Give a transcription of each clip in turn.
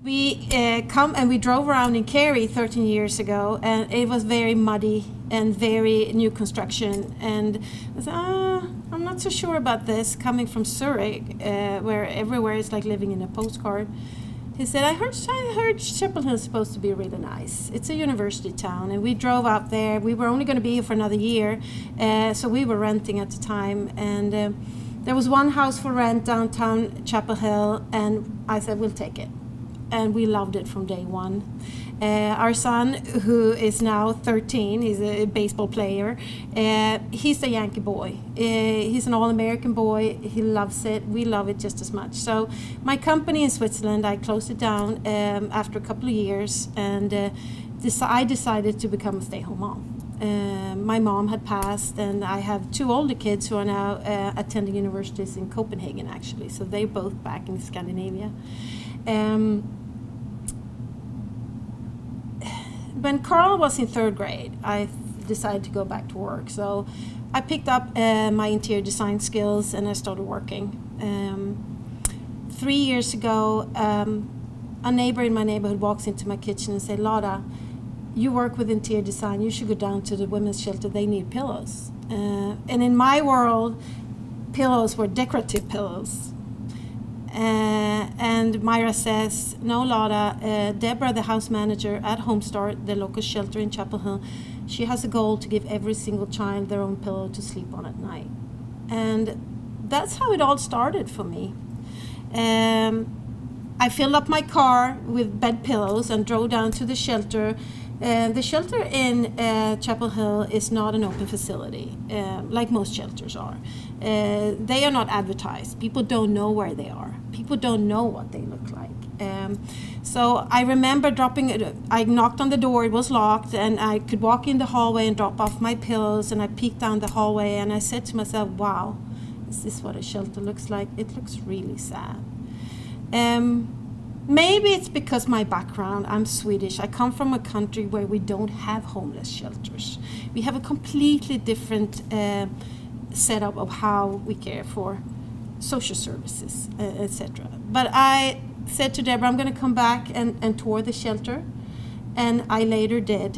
We we drove around in Cary 13 years ago, and it was very muddy and very new construction. And I said, I'm not so sure about this, coming from Zurich, where everywhere is like living in a postcard. He said, I heard Chapel Hill is supposed to be really nice. It's a university town, and we drove out there. We were only going to be here for another year, so we were renting at the time. And there was one house for rent downtown Chapel Hill, and I said, we'll take it. And we loved it from day one. Our son, who is now 13, he's a baseball player. He's a Yankee boy. He's an All-American boy. He loves it. We love it just as much. So my company in Switzerland, I closed it down after a couple of years, and I decided to become a stay-home mom. My mom had passed, and I have two older kids who are now attending universities in Copenhagen, actually. So they're both back in Scandinavia. When Carl was in third grade, I decided to go back to work. So I picked up my interior design skills, and I started working. 3 years ago, a neighbor in my neighborhood walks into my kitchen and said, Lotta, you work with interior design, you should go down to the women's shelter, they need pillows. And in my world, pillows were decorative pillows. And Myra says, no, Lotta, Deborah, the house manager at Homestart, the local shelter in Chapel Hill, she has a goal to give every single child their own pillow to sleep on at night. And that's how it all started for me. I filled up my car with bed pillows and drove down to the shelter. The shelter in Chapel Hill is not an open facility, like most shelters are. They are not advertised. People don't know where they are. People don't know what they look like. So I remember I knocked on the door, it was locked, and I could walk in the hallway and drop off my pillows, and I peeked down the hallway, and I said to myself, wow, is this what a shelter looks like? It looks really sad. Maybe it's because my background, I'm Swedish. I come from a country where we don't have homeless shelters. We have a completely different setup of how we care for social services, etc. But I said to Deborah, I'm going to come back and tour the shelter. And I later did.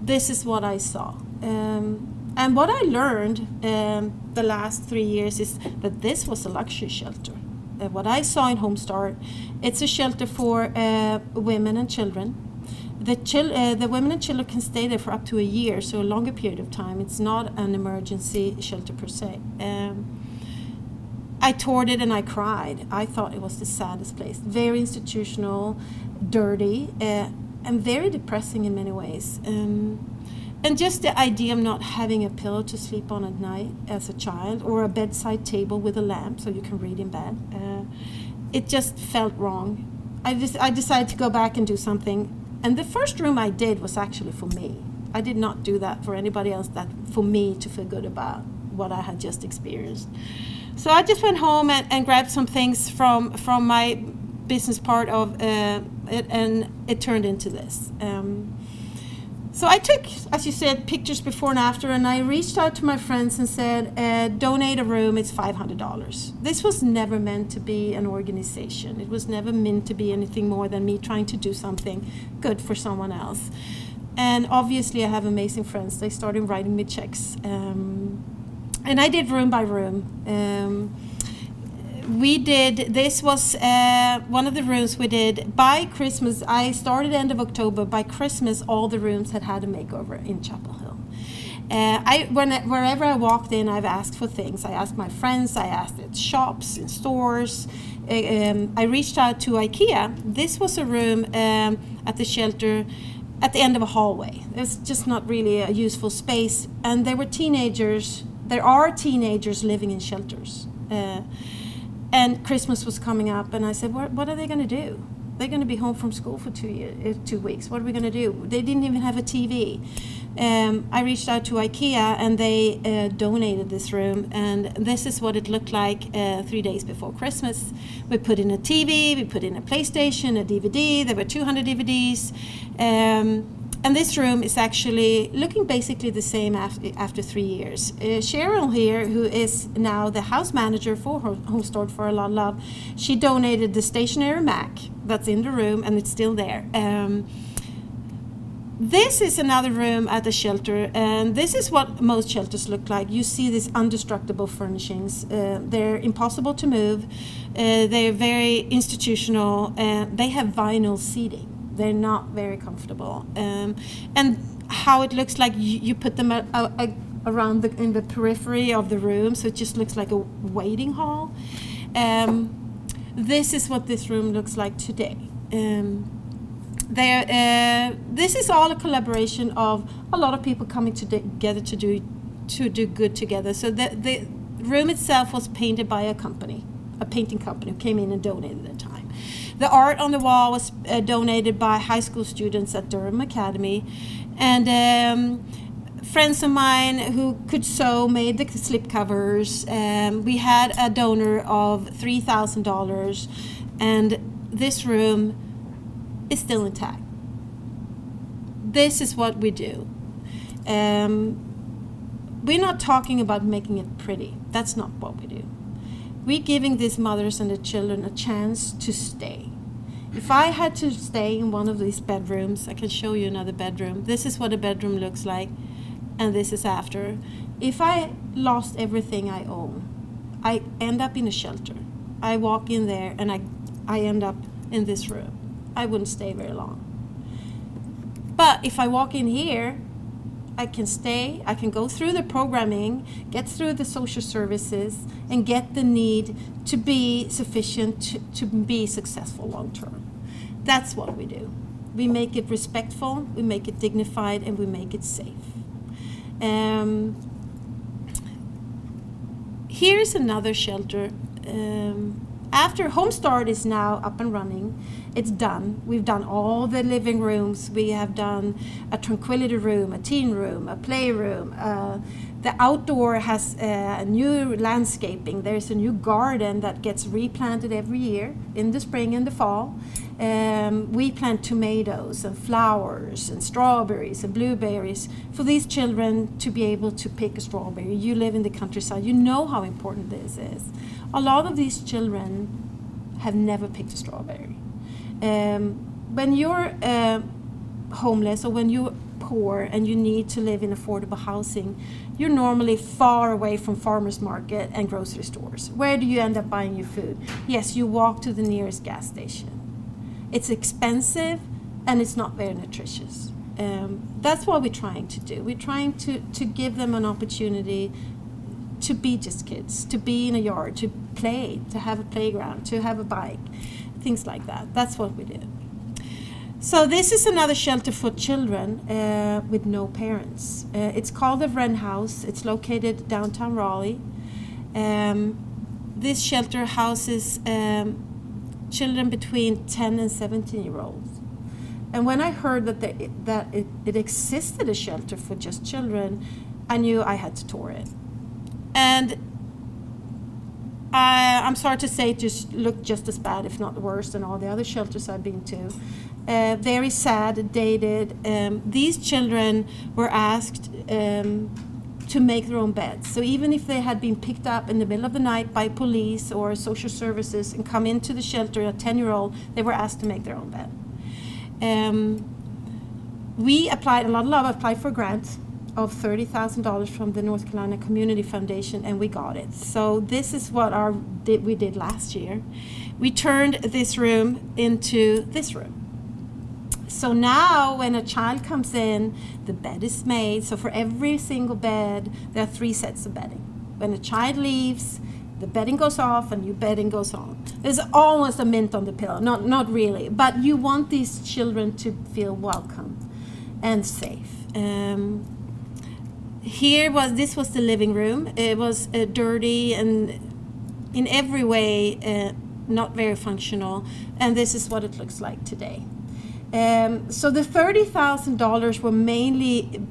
This is what I saw. And what I learned the last 3 years is that this was a luxury shelter. What I saw in Homestart, it's a shelter for women and children. The women and children can stay there for up to a year, so a longer period of time. It's not an emergency shelter per se. I toured it and I cried. I thought it was the saddest place. Very institutional, dirty, and very depressing in many ways. And just the idea of not having a pillow to sleep on at night as a child, or a bedside table with a lamp so you can read in bed, it just felt wrong. I decided to go back and do something. And the first room I did was actually for me. I did not do that for anybody else, that for me to feel good about what I had just experienced. So I just went home and grabbed some things from my business part of it, and it turned into this. So I took, as you said, pictures before and after, and I reached out to my friends and said, donate a room, it's $500. This was never meant to be an organization. It was never meant to be anything more than me trying to do something good for someone else. And obviously I have amazing friends. They started writing me checks. And I did room by room. This was one of the rooms we did by Christmas. I started end of October. By Christmas, all the rooms had a makeover in Chapel Hill. Wherever I walked in, I've asked for things. I asked my friends, I asked at shops, in stores. I reached out to IKEA. This was a room at the shelter at the end of a hallway. It's just not really a useful space. And there are teenagers living in shelters. And Christmas was coming up, and I said, what are they going to do? They're going to be home from school for 2 weeks. What are we going to do? They didn't even have a TV. I reached out to IKEA, and they donated this room, and this is what it looked like 3 days before Christmas. We put in a TV, we put in a PlayStation, a DVD. There were 200 DVDs. And this room is actually looking basically the same after 3 years. Cheryl here, who is now the house manager for Home Stored for a Lot of Love, she donated the stationary Mac that's in the room, and it's still there. This is another room at the shelter, and this is what most shelters look like. You see these indestructible furnishings. They're impossible to move. They're very institutional. They have vinyl seating. They're not very comfortable. And how it looks like, you put them around in the periphery of the room, so it just looks like a waiting hall. This is what this room looks like today. This is all a collaboration of a lot of people coming together to do good together. So the room itself was painted by a painting company who came in and donated their time. The art on the wall was donated by high school students at Durham Academy, and friends of mine who could sew made the slipcovers. We had a donor of $3,000, and this room is still intact. This is what we do. We're not talking about making it pretty. That's not what we do. We're giving these mothers and the children a chance to stay. If I had to stay in one of these bedrooms, I can show you another bedroom. This is what a bedroom looks like, and this is after. If I lost everything I own, I end up in a shelter. I walk in there and I end up in this room. I wouldn't stay very long. But if I walk in here, I can stay, I can go through the programming, get through the social services, and get the need to be sufficient to be successful long term. That's what we do. We make it respectful, we make it dignified, and we make it safe. Here's another shelter. After Home Start is now up and running, it's done. We've done all the living rooms. We have done a tranquility room, a teen room, a playroom. The outdoor has a new landscaping. There's a new garden that gets replanted every year in the spring and the fall. We plant tomatoes and flowers and strawberries and blueberries for these children to be able to pick a strawberry. You live in the countryside, you know how important this is. A lot of these children have never picked a strawberry. When you're homeless or when you're poor and you need to live in affordable housing, you're normally far away from farmers market and grocery stores. Where do you end up buying your food? Yes, you walk to the nearest gas station. It's expensive and it's not very nutritious. That's what we're trying to do. We're trying to give them an opportunity to be just kids, to be in a yard, to play, to have a playground, to have a bike, things like that. That's what we do. So this is another shelter for children with no parents. It's called the Wren House. It's located downtown Raleigh. This shelter houses children between 10 and 17-year-olds. And when I heard that it existed a shelter for just children, I knew I had to tour it. And I'm sorry to say, it just looked just as bad, if not worse, than all the other shelters I've been to. Very sad, dated. These children were asked to make their own beds. So even if they had been picked up in the middle of the night by police or social services and come into the shelter, a 10-year-old, they were asked to make their own bed. We applied, a Lotta Of Love applied for a grant of $30,000 from the North Carolina Community Foundation, and we got it. So this is what we did last year. We turned this room into this room. So now when a child comes in, the bed is made. So for every single bed, there are 3 sets of bedding. When a child leaves, the bedding goes off and new bedding goes on. There's almost a mint on the pillow, not really, but you want these children to feel welcome and safe. This was the living room. It was dirty and in every way not very functional, and this is what it looks like today. So the $30,000 were mainly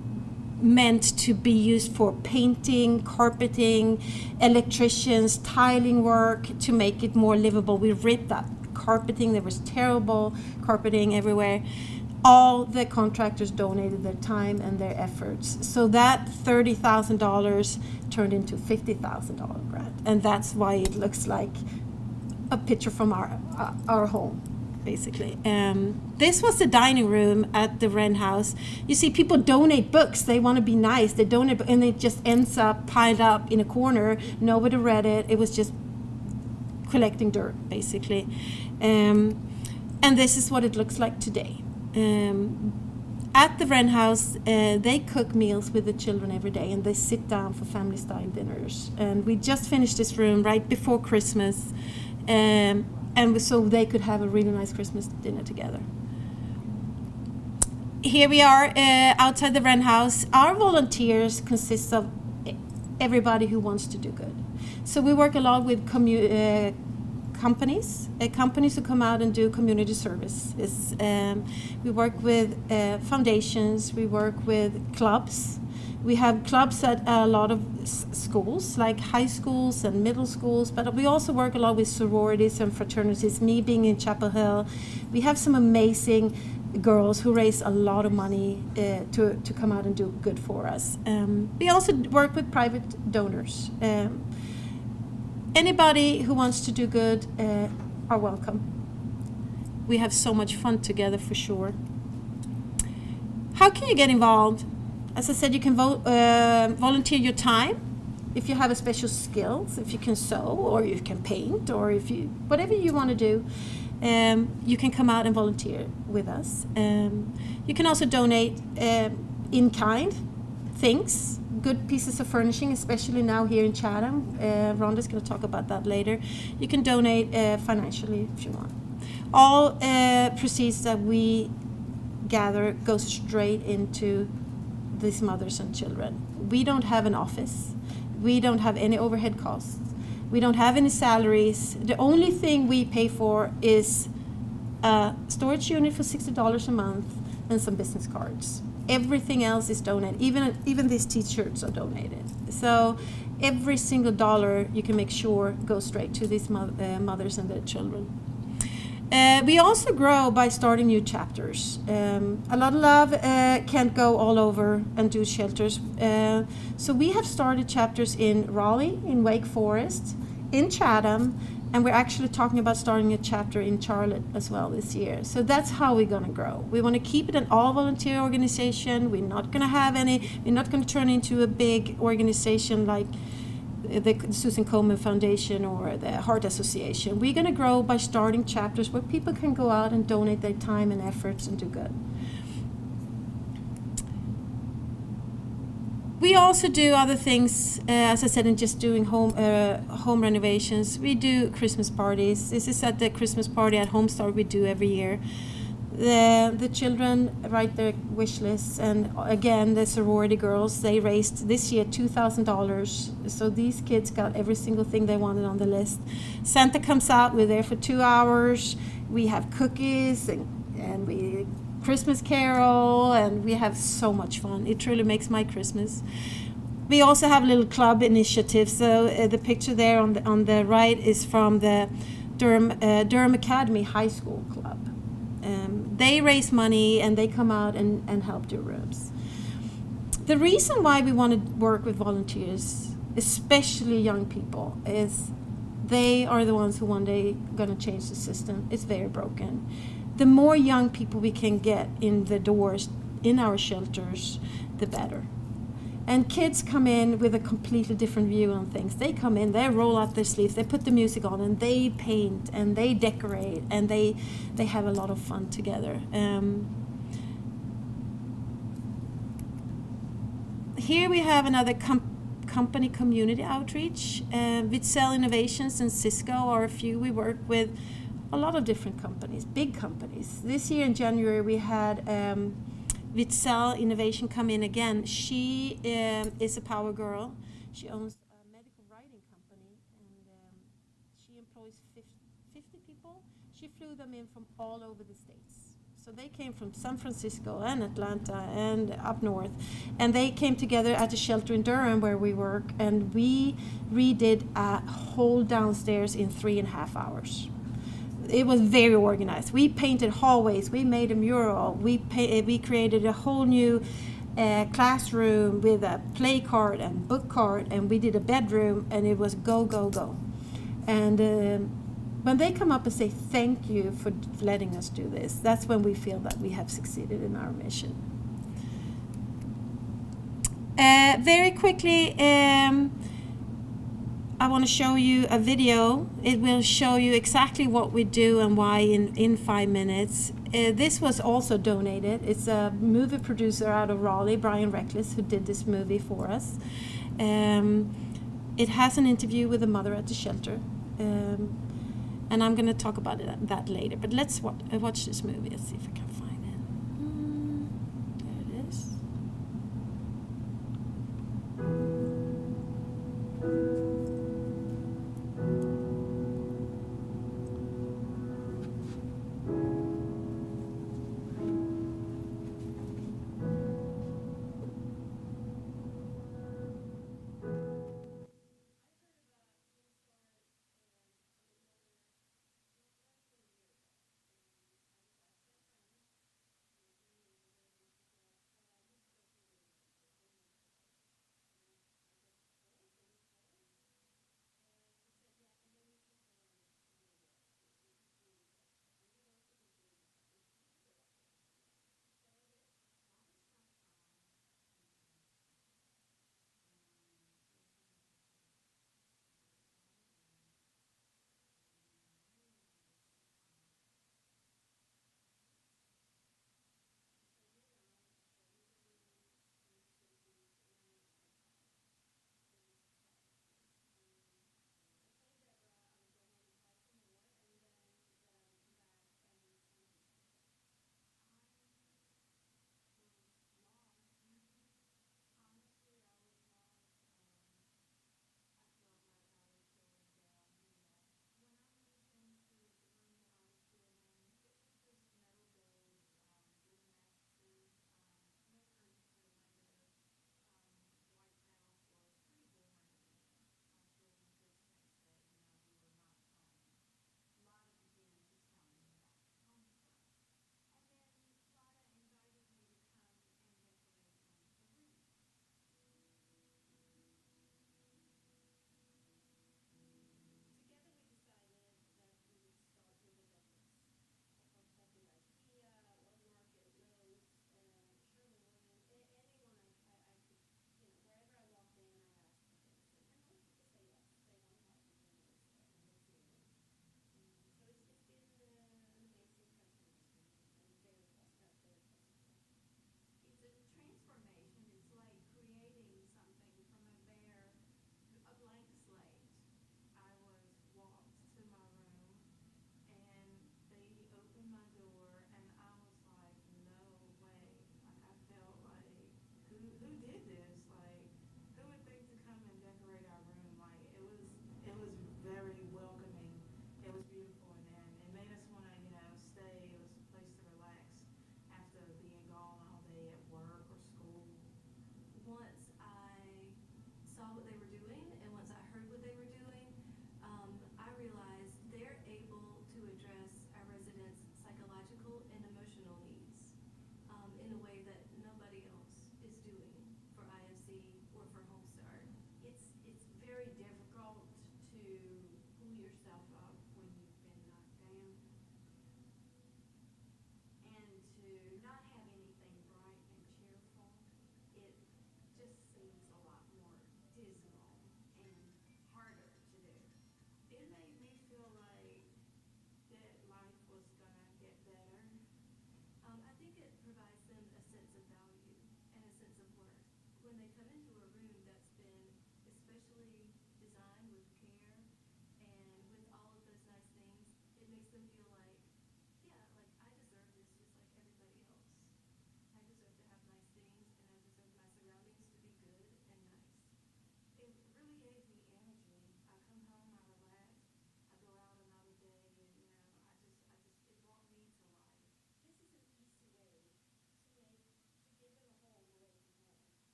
meant to be used for painting, carpeting, electricians, tiling work to make it more livable. We ripped up carpeting. There was terrible carpeting everywhere. all the contractors donated their time and their efforts. So that $30,000 turned into $50,000 grant, and that's why it looks like a picture from our home, basically. This was the dining room at the Wren House. You see, people donate books. They want to be nice. They donate, and it just ends up piled up in a corner. Nobody read it. It was just collecting dirt, basically. And this is what it looks like today. At the Wren House, they cook meals with the children every day, and they sit down for family-style dinners. And we just finished this room right before Christmas, and so they could have a really nice Christmas dinner together. Here we are outside the Wren House. Our volunteers consist of everybody who wants to do good. So we work a lot with companies who come out and do community service. We work with foundations, we work with clubs. We have clubs at a lot of schools, like high schools and middle schools, but we also work a lot with sororities and fraternities, me being in Chapel Hill. We have some amazing girls who raise a lot of money to come out and do good for us. We also work with private donors. Anybody who wants to do good are welcome. We have so much fun together, for sure. How can you get involved? As I said, you can volunteer your time. If you have a special skills, if you can sew, or you can paint, or if you whatever you want to do, you can come out and volunteer with us. You can also donate in kind things, good pieces of furnishing, especially now here in Chatham. Rhonda's going to talk about that later. You can donate financially if you want. All proceeds that we gather go straight into these mothers and children. We don't have an office. We don't have any overhead costs. We don't have any salaries. The only thing we pay for is a storage unit for $60 a month and some business cards. Everything else is donated. Even these t-shirts are donated. So every single dollar you can make sure goes straight to these mothers and their children. We also grow by starting new chapters. A Lotta Of Love can't go all over and do shelters. So we have started chapters in Raleigh, in Wake Forest, in Chatham, and we're actually talking about starting a chapter in Charlotte as well this year. So that's how we're going to grow. We want to keep it an all-volunteer organization. We're not going to turn into a big organization like the Susan Komen Foundation or the Heart Association. We're going to grow by starting chapters where people can go out and donate their time and efforts and do good. We also do other things, as I said, in just doing home renovations. We do Christmas parties. This is at the Christmas party at Homestar we do every year. The children write their wish lists, and again, the sorority girls, they raised this year $2,000. So these kids got every single thing they wanted on the list. Santa comes out, we're there for 2 hours. We have cookies and we Christmas carol, and we have so much fun. It truly makes my Christmas. We also have a little club initiative. So the picture there on the right is from the Durham Academy High School Club. They raise money and they come out and help do rooms. The reason why we want to work with volunteers, especially young people, is they are the ones who one day going to change the system. It's very broken. The more young people we can get in the doors in our shelters, the better. And kids come in with a completely different view on things. They come in, they roll up their sleeves, they put the music on, and they paint, and they decorate, and they have a lot of fun together. Here we have another company community outreach. Vitzel Innovations and Cisco are a few. We work with a lot of different companies, big companies. This year in January we had Vitzel Innovation come in again. She is a power girl. She owns a medical writing company, and she employs 50 people. She flew them in from all over the States. So they came from San Francisco and Atlanta and up north. And they came together at a shelter in Durham where we work, and we redid a whole downstairs in 3.5 hours. it was very organized. We painted hallways. We made a mural. We created a whole new classroom with a play card and book card, and we did a bedroom, and it was go go go. And when they come up and say thank you for letting us do this, that's when we feel that we have succeeded in our mission. Very quickly, I want to show you a video. It will show you exactly what we do and why in 5 minutes. This was also donated. It's a movie producer out of Raleigh, Brian Reckless, who did this movie for us. It has an interview with a mother at the shelter. And I'm going to talk about that later. But let's watch this movie. Let's see if I can find it. There it is.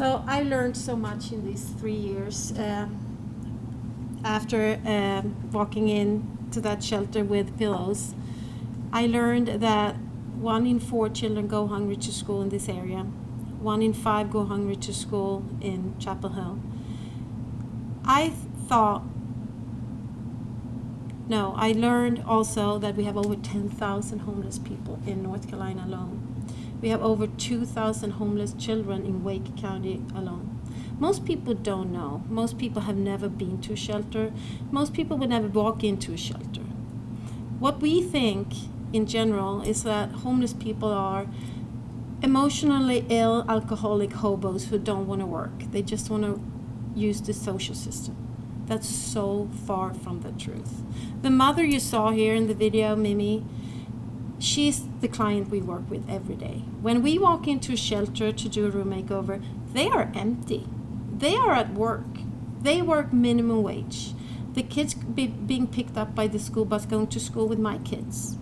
So I learned so much in these 3 years after walking into that shelter with pillows. I learned that 1 in 4 children go hungry to school in this area. 1 in 5 go hungry to school in Chapel Hill. I learned also that we have over 10,000 homeless people in North Carolina alone. We have over 2,000 homeless children in Wake County alone. Most people don't know. Most people have never been to a shelter. Most people would never walk into a shelter. What we think in general is that homeless people are emotionally ill, alcoholic hobos who don't want to work. They just want to use the social system. That's so far from the truth. The mother you saw here in the video, Mimi, she's the client we work with every day. When we walk into a shelter to do a room makeover, they are empty. They are at work. They work minimum wage. The kids being picked up by the school bus going to school with my kids.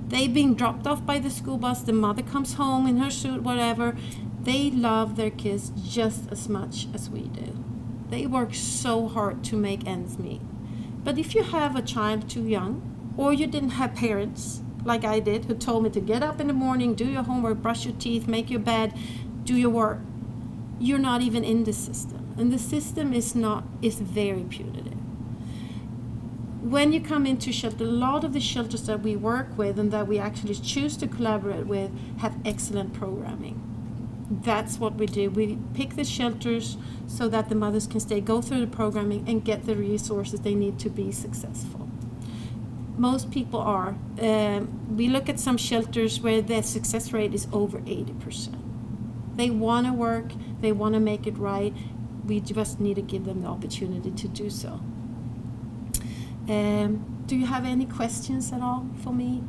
They being dropped off by the school bus. The mother comes home in her suit, whatever. They love their kids just as much as we do. They work so hard to make ends meet. But if you have a child too young, or you didn't have parents like I did, who told me to get up in the morning, do your homework, brush your teeth, make your bed, do your work, you're not even in the system. And the system is very punitive. When you come into shelter, a lot of the shelters that we work with and that we actually choose to collaborate with have excellent programming. That's what we do. We pick the shelters so that the mothers can go through the programming and get the resources they need to be successful. Most people are. We look at some shelters where the success rate is over 80%. They want to work, they want to make it right. We just need to give them the opportunity to do so. Do you have any questions at all for me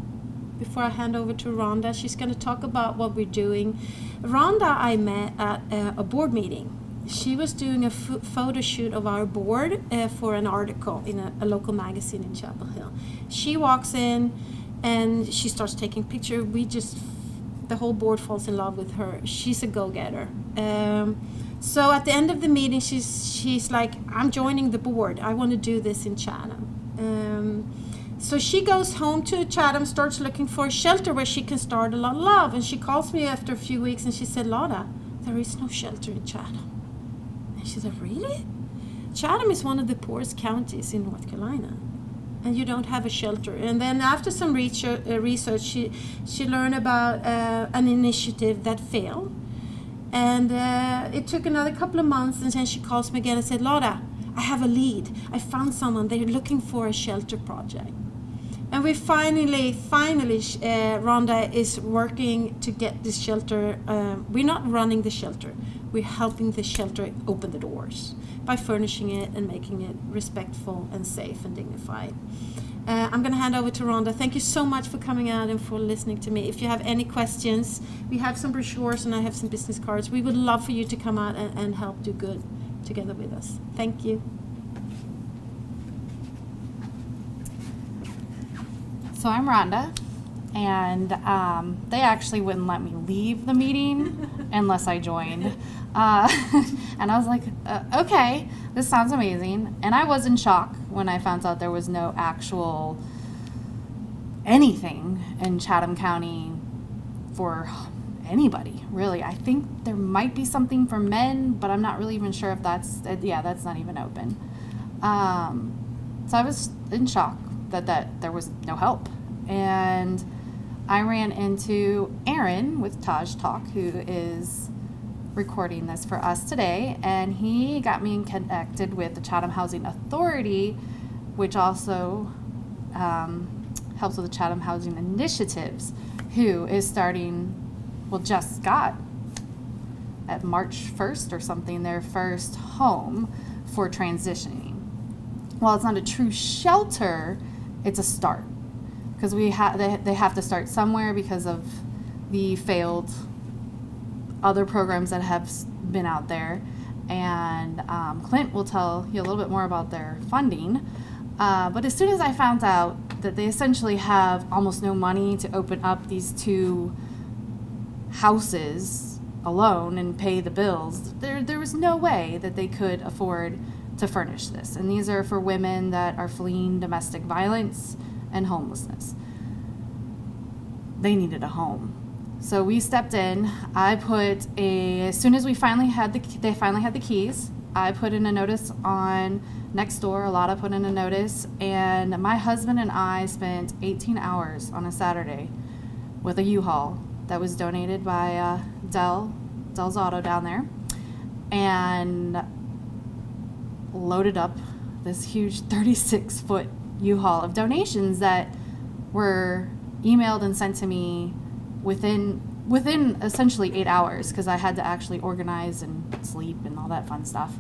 before I hand over to Rhonda? She's going to talk about what we're doing. Rhonda I met at a board meeting. She was doing a photo shoot of our board for an article in a local magazine in Chapel Hill. She walks in and she starts taking pictures. The whole board falls in love with her. She's a go-getter. So at the end of the meeting, she's like, I'm joining the board. I want to do this in Chatham. So she goes home to Chatham, starts looking for a shelter where she can start a Lotta Of Love. And she calls me after a few weeks and she said, Lotta, there is no shelter in Chatham. And she said, really? Chatham is one of the poorest counties in North Carolina. And you don't have a shelter. And then after some research, she learned about an initiative that failed. And it took another couple of months, and then she calls me again and said, Lotta, I have a lead. I found someone. They're looking for a shelter project. And we finally, Rhonda is working to get this shelter. We're not running the shelter. We're helping the shelter open the doors by furnishing it and making it respectful and safe and dignified. I'm going to hand over to Rhonda. Thank you so much for coming out and for listening to me. If you have any questions, we have some brochures and I have some business cards. We would love for you to come out and help do good together with us. Thank you. So I'm Rhonda, and they actually wouldn't let me leave the meeting unless I joined. And I was like, okay, this sounds amazing. And I was in shock when I found out there was no actual anything in Chatham County for anybody, really. I think there might be something for men, but I'm not really even sure if that's not even open. So I was in shock that there was no help. And I ran into Aaron with Taj Talk, who is recording this for us today, and he got me connected with the Chatham Housing Authority, which also helps with the Chatham Housing Initiatives, who is just got at March 1st or something, their first home for transitioning. While it's not a true shelter, it's a start, because they have to start somewhere because of the failed other programs that have been out there. And Clint will tell you a little bit more about their funding. But as soon as I found out that they essentially have almost no money to open up these 2 houses alone and pay the bills. There was no way that they could afford to furnish this. And these are for women that are fleeing domestic violence and homelessness. They needed a home. So we stepped in. As soon as they finally had the keys, I put in a notice on Nextdoor. Lotta put in a notice, and my husband and I spent 18 hours on a Saturday with a U-Haul that was donated by Dell's Auto down there, and loaded up this huge 36-foot U-Haul of donations that were emailed and sent to me within essentially 8 hours, because I had to actually organize and sleep and all that fun stuff.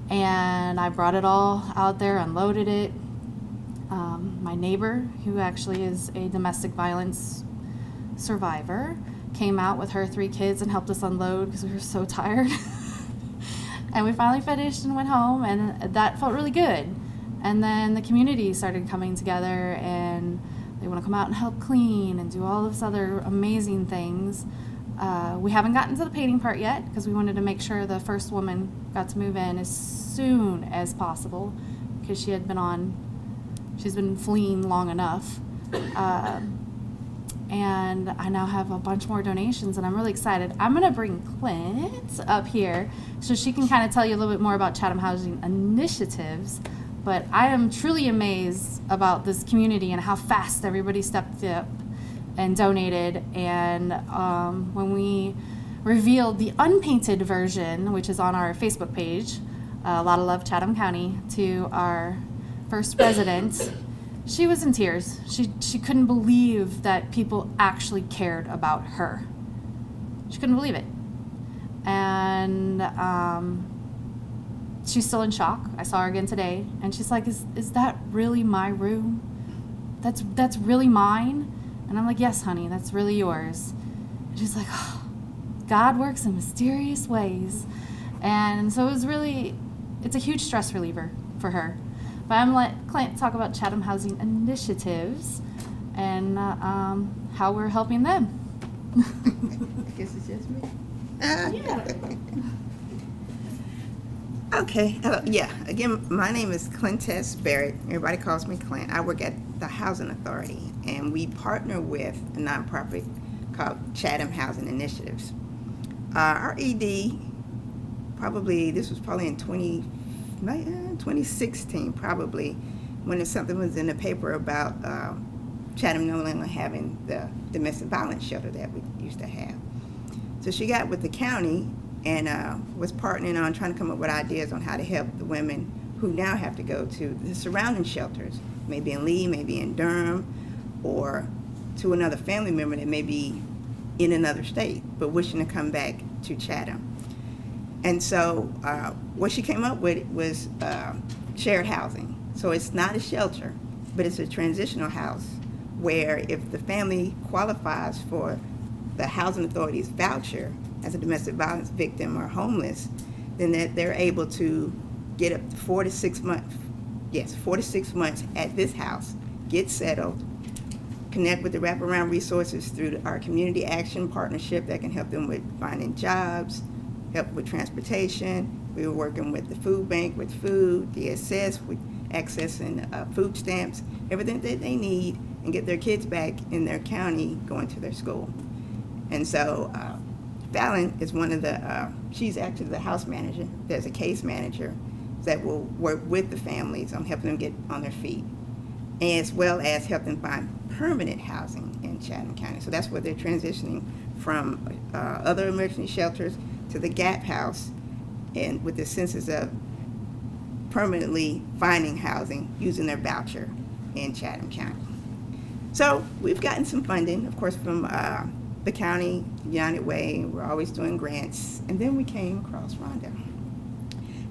And I brought it all out there, unloaded it. My neighbor, who actually is a domestic violence survivor, came out with her 3 kids and helped us unload because we were so tired. And we finally finished and went home, and that felt really good. And then the community started coming together, and they want to come out and help clean and do all this other amazing things. We haven't gotten to the painting part yet because we wanted to make sure the first woman got to move in as soon as possible, because she's been fleeing long enough. And I now have a bunch more donations, and I'm really excited. I'm going to bring Clint up here so she can kind of tell you a little bit more about Chatham Housing Initiatives. But I am truly amazed about this community and how fast everybody stepped up and donated. And when we revealed the unpainted version, which is on our Facebook page, Lotta Of Love Chatham County, to our first resident, she was in tears. She couldn't believe that people actually cared about her. She couldn't believe it. And she's still in shock. I saw her again today, and she's like, is that really my room? That's really mine? And I'm like, yes, honey, that's really yours. And she's like, oh, God works in mysterious ways. And so it's a huge stress reliever for her. But I'm going to let Clint talk about Chatham Housing Initiatives and how we're helping them. I guess it's just me. Yeah. Okay. Again, my name is Clintess Barrett. Everybody calls me Clint. I work at the Housing Authority, and we partner with a nonprofit called Chatham Housing Initiatives. Our ED, this was probably in 2016, probably, when something was in the paper about Chatham no longer having the domestic violence shelter that we used to have. So she got with the county and was partnering on trying to come up with ideas on how to help the women who now have to go to the surrounding shelters, maybe in Lee, maybe in Durham, or to another family member that may be in another state but wishing to come back to Chatham. And so what she came up with was shared housing. So it's not a shelter, but it's a transitional house where if the family qualifies for the Housing Authority's voucher as a domestic violence victim or homeless, then they're able to get up to 4 to 6 months. Yes, 4 to 6 months at this house, get settled, connect with the wraparound resources through our community action partnership that can help them with finding jobs, help with transportation. We were working with the food bank with food, DSS with accessing food stamps, everything that they need, and get their kids back in their county going to their school. And so Fallon is one of the, she's actually the house manager. There's a case manager that will work with the families on helping them get on their feet, as well as help them find permanent housing in Chatham County. So that's where they're transitioning from other emergency shelters to the Gap House, and with the census of permanently finding housing using their voucher in Chatham County. So we've gotten some funding, of course, from the county, United Way. We're always doing grants. And then we came across Rhonda.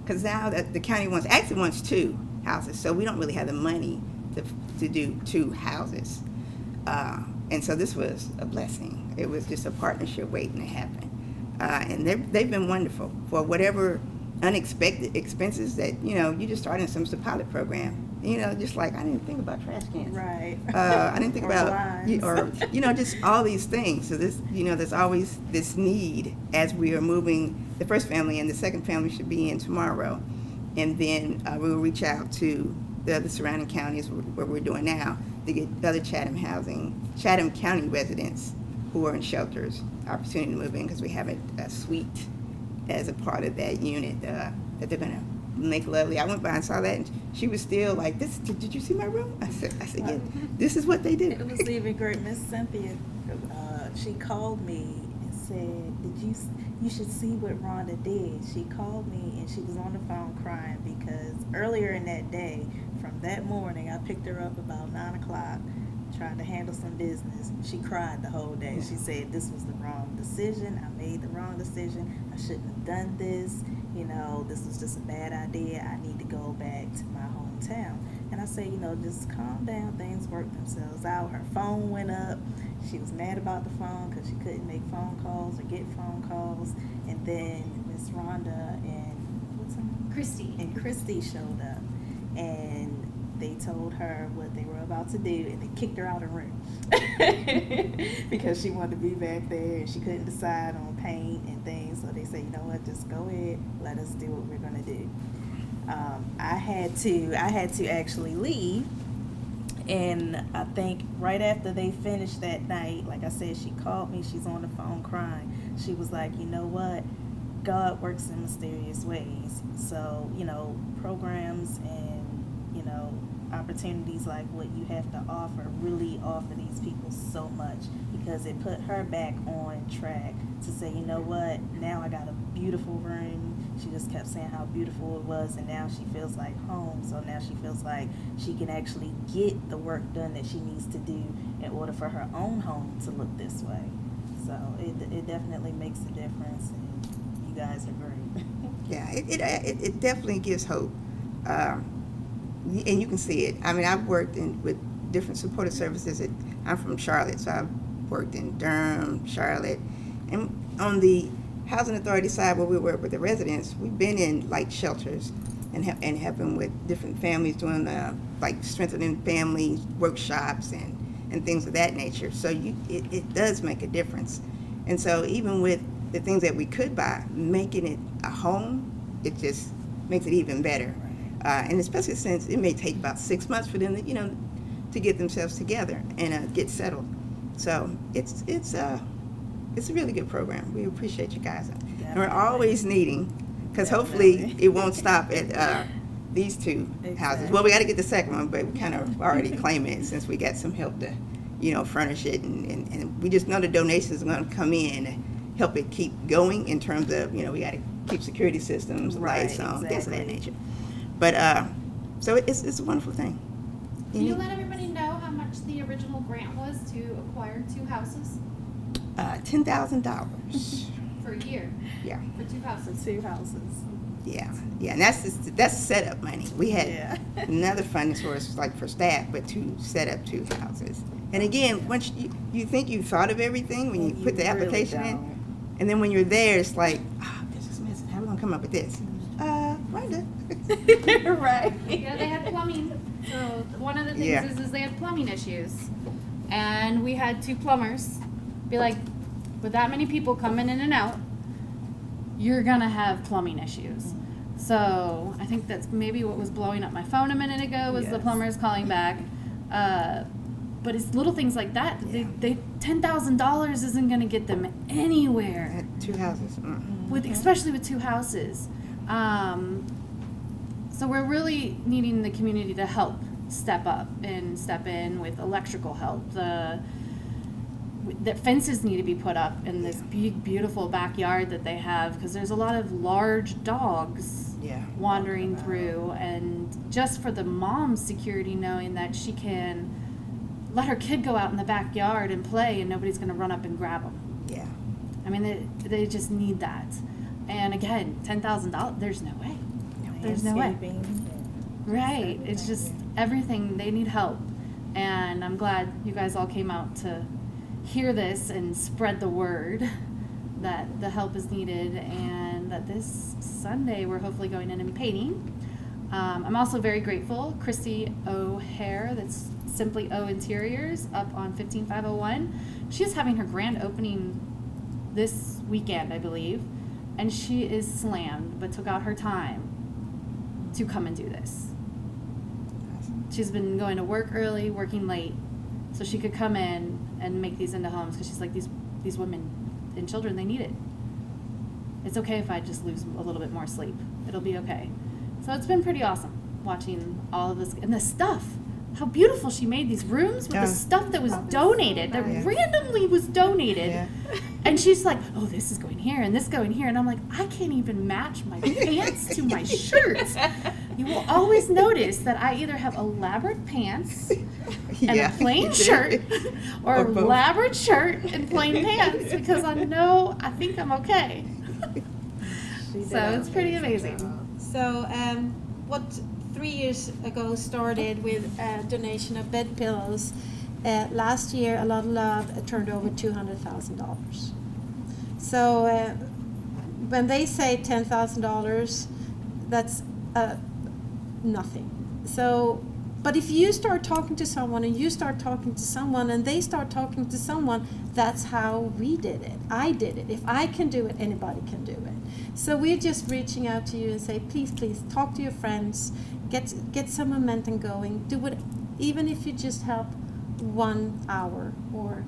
Because now that the county wants 2 houses, so we don't really have the money to do 2 houses. And so this was a blessing. It was just a partnership waiting to happen. And they've been wonderful for whatever unexpected expenses that, you just started some pilot program. You know, just like, I didn't think about trash cans. Right. I didn't think Or about, blinds. just all these things. So this, there's always this need as we are moving the first family, and the second family should be in tomorrow. And then we will reach out to the other surrounding counties where we're doing now to get other Chatham County residents who are in shelters opportunity to move in, because we have a suite as a part of that unit that they're going to make lovely. I went by and saw that, and she was still like, "This, did you see my room?" I said, "Yeah, this is what they do." It was even great. Miss Cynthia, she called me and said, you should see what Rhonda did. She called me and she was on the phone crying because earlier in that day, from that morning, I picked her up about 9 o'clock, trying to handle some business. She cried the whole day. She said, "This was the wrong decision. I made the wrong decision. I shouldn't have done this. This was just a bad idea. I need to go back to my hometown." And I said, just calm down. Things work themselves out. Her phone went up. She was mad about the phone because she couldn't make phone calls or get phone calls. And then Miss Rhonda and what's her name? Christy showed up. And they told her what they were about to do, and they kicked her out of the room because she wanted to be back there and she couldn't decide on paint and things. So they said, "You know what, just go ahead, let us do what we're going to do." I had to actually leave, and I think right after they finished that night, like I said, she called me. She's on the phone crying. She was like, "You know what? God works in mysterious ways." So, programs and opportunities like what you have to offer really offer these people so much, because it put her back on track to say, "You know what, now I got a beautiful room." She just kept saying how beautiful it was, and now she feels like home. So now she feels like she can actually get the work done that she needs to do in order for her own home to look this way. So it definitely makes a difference, and you guys are great. Yeah, it definitely gives hope. And you can see it. I mean, I've worked with different supportive services. I'm from Charlotte, so I've worked in Durham, Charlotte. And on the housing authority side, where we work with the residents, we've been in like shelters and helping with different families doing like strengthening family workshops and things of that nature. So it does make a difference. And so even with the things that we could buy, making it a home, it just makes it even better. And especially since it may take about 6 months for them to get themselves together and get settled. So it's a really good program. We appreciate you guys. And we're always needing, because hopefully it won't stop at these two houses. Well, we got to get the second one, but we kind of already claim it since we got some help to, furnish it. And we just know the donations are going to come in and help it keep going in terms of, we got to keep security systems, lights on, things of that nature. But so it's a wonderful thing. Can you let everybody know how much the original grant was to acquire 2 houses $10,000. for a year? Yeah. For 2 houses. 2 houses. Yeah, and that's setup money. We had another funding source like for staff, but to set up 2 houses. And again, once you think you've thought of everything when you put the application in, and then when you're there, it's like, this is missing. How are we gonna come up with this? Rhonda. Right. Yeah, they had plumbing. So one of the things is they had plumbing issues. And we had 2 plumbers be like, with that many people coming in and out, you're gonna have plumbing issues. So I think that's maybe what was blowing up my phone a minute ago was the plumbers calling back. But it's little things like that. Yeah. They $10,000 isn't gonna get them anywhere. At 2 houses. Especially with 2 houses. So we're really needing the community to help step up and step in with electrical help. The fences need to be put up in this beautiful backyard that they have, because there's a lot of large dogs wandering through, and just for the mom's security, knowing that she can let her kid go out in the backyard and play and nobody's going to run up and grab them. Yeah. I mean, they just need that. And again, $10,000, there's no way. There's no way. Right. It's just everything. They need help. And I'm glad you guys all came out to hear this and spread the word that the help is needed, and that this Sunday we're hopefully going in and painting. I'm also very grateful. Christy O'Hare, that's Simply O Interiors, up on 15501. She is having her grand opening this weekend, I believe, and she is slammed, but took out her time to come and do this. She's been going to work early, working late, so she could come in and make these into homes, because she's like, these women and children, they need it. It's okay if I just lose a little bit more sleep. It'll be okay. So it's been pretty awesome watching all of this. And the stuff, how beautiful she made these rooms with the stuff that was donated, that randomly was donated. Yeah. And she's like, oh, this is going here and this going here. And I'm like, I can't even match my pants to my shirts. You will always notice that I either have elaborate pants and a plain shirt, or Or both. elaborate shirt and plain pants, because I think I'm okay. So it's pretty amazing. So, what 3 years ago started with a donation of bed pillows. Last year, A Lot of Love turned over $200,000. So, when they say $10,000, that's nothing. So, but if you start talking to someone, and you start talking to someone, and they start talking to someone, that's how we did it. I did it. If I can do it, anybody can do it. So we're just reaching out to you and say, please, talk to your friends, get some momentum going. Do what, even if you just help 1 hour or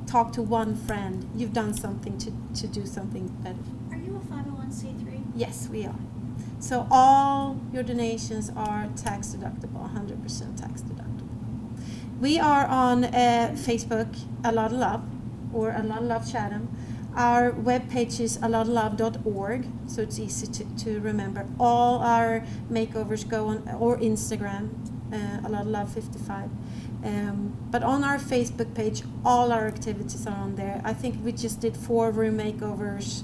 talk to one friend, you've done something to do something better. Are you a 501c3? Yes, we are. So all your donations are tax deductible, 100% tax deductible. We are on Facebook, A Lot of Love, or A Lot of Love Chatham. Our webpage is alotalove.org, so it's easy to remember. All our makeovers go on, or Instagram, A Lot of Love 55. But on our Facebook page, all our activities are on there. I think we just did 4 room makeovers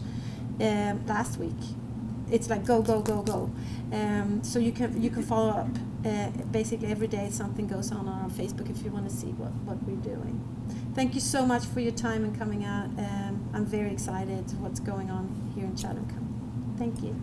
last week. It's like go. So you can follow up. Basically every day something goes on our Facebook if you want to see what we're doing. Thank you so much for your time and coming out. I'm very excited what's going on here in Chatham. Thank you.